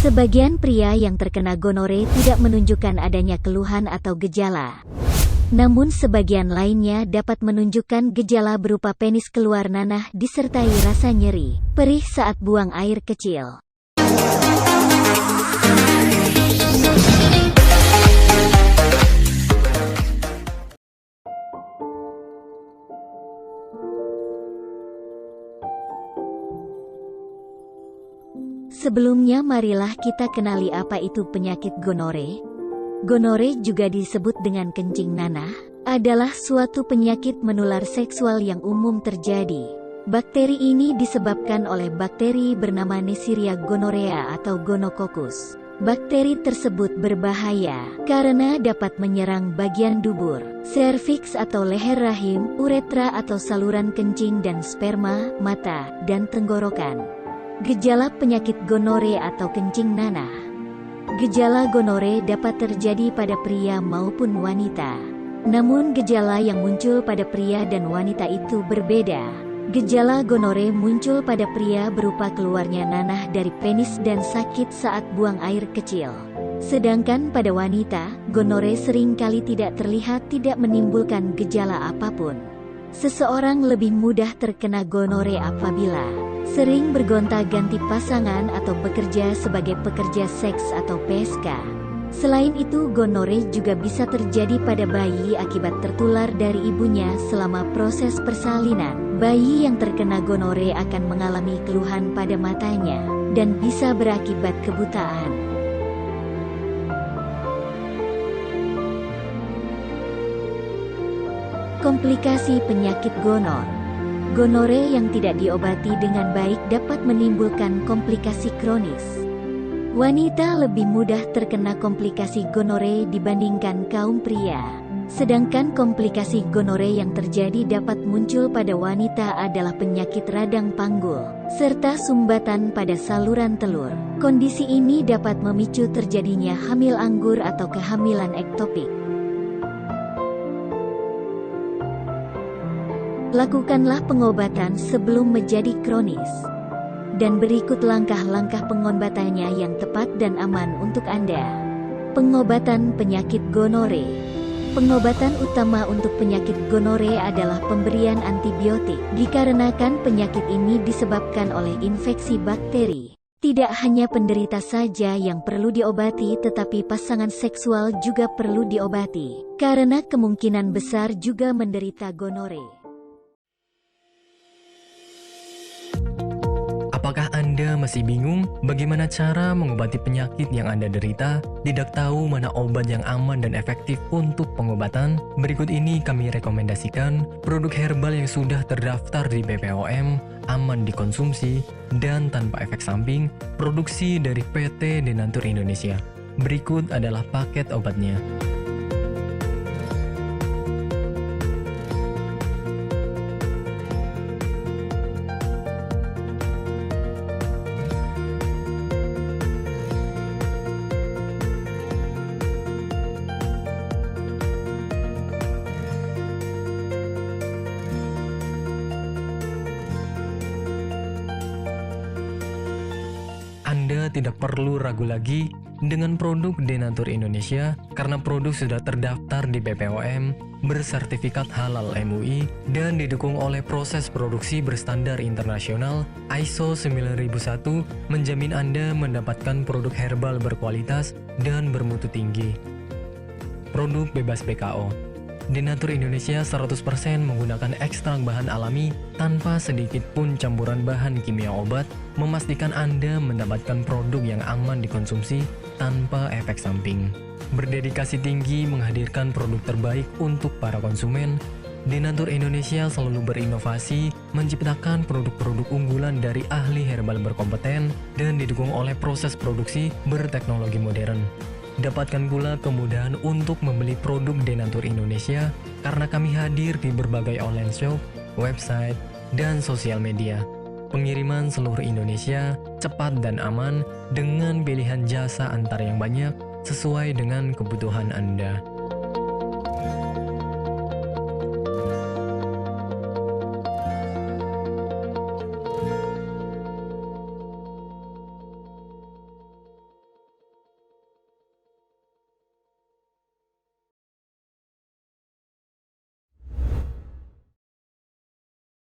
Sebagian pria yang terkena gonore tidak menunjukkan adanya keluhan atau gejala. Namun sebagian lainnya dapat menunjukkan gejala berupa penis keluar nanah disertai rasa nyeri, perih saat buang air kecil. Sebelumnya marilah kita kenali apa itu penyakit gonore. Gonore juga disebut dengan kencing nanah, adalah suatu penyakit menular seksual yang umum terjadi. Bakteri ini disebabkan oleh bakteri bernama Neisseria gonorrhea atau gonococcus. Bakteri tersebut berbahaya karena dapat menyerang bagian dubur, serviks atau leher rahim, uretra atau saluran kencing dan sperma, mata, dan tenggorokan. Gejala penyakit gonore atau kencing nanah. Gejala gonore dapat terjadi pada pria maupun wanita. Namun gejala yang muncul pada pria dan wanita itu berbeda. Gejala gonore muncul pada pria berupa keluarnya nanah dari penis dan sakit saat buang air kecil. Sedangkan pada wanita, gonore seringkali tidak terlihat tidak menimbulkan gejala apapun. Seseorang lebih mudah terkena gonore apabila sering bergonta-ganti pasangan atau bekerja sebagai pekerja seks atau PSK. Selain itu, gonore juga bisa terjadi pada bayi akibat tertular dari ibunya selama proses persalinan. Bayi yang terkena gonore akan mengalami keluhan pada matanya dan bisa berakibat kebutaan. Komplikasi penyakit gonor. Gonore yang tidak diobati dengan baik dapat menimbulkan komplikasi kronis. Wanita lebih mudah terkena komplikasi gonore dibandingkan kaum pria. Sedangkan komplikasi gonore yang terjadi dapat muncul pada wanita adalah penyakit radang panggul, serta sumbatan pada saluran telur. Kondisi ini dapat memicu terjadinya hamil anggur atau kehamilan ektopik. Lakukanlah pengobatan sebelum menjadi kronis. Dan berikut langkah-langkah pengobatannya yang tepat dan aman untuk Anda. Pengobatan penyakit gonore. Pengobatan utama untuk penyakit gonore adalah pemberian antibiotik, dikarenakan penyakit ini disebabkan oleh infeksi bakteri. Tidak hanya penderita saja yang perlu diobati, tetapi pasangan seksual juga perlu diobati, karena kemungkinan besar juga menderita gonore. Apakah Anda masih bingung bagaimana cara mengobati penyakit yang Anda derita? Tidak tahu mana obat yang aman dan efektif untuk pengobatan? Berikut ini kami rekomendasikan produk herbal yang sudah terdaftar di BPOM, aman dikonsumsi, dan tanpa efek samping, produksi dari PT Denatur Indonesia. Berikut adalah paket obatnya. Anda tidak perlu ragu lagi dengan produk Denatur Indonesia karena produk sudah terdaftar di BPOM, bersertifikat halal MUI, dan didukung oleh proses produksi berstandar internasional ISO 9001, menjamin Anda mendapatkan produk herbal berkualitas dan bermutu tinggi. Produk bebas BKO. Denatur Indonesia 100% menggunakan ekstrak bahan alami tanpa sedikit pun campuran bahan kimia obat, memastikan Anda mendapatkan produk yang aman dikonsumsi tanpa efek samping. Berdedikasi tinggi menghadirkan produk terbaik untuk para konsumen, Denatur Indonesia selalu berinovasi, menciptakan produk-produk unggulan dari ahli herbal berkompeten dan didukung oleh proses produksi berteknologi modern. Dapatkan pula kemudahan untuk membeli produk Denatur Indonesia karena kami hadir di berbagai online shop, website, dan sosial media. Pengiriman seluruh Indonesia cepat dan aman dengan pilihan jasa antar yang banyak sesuai dengan kebutuhan Anda.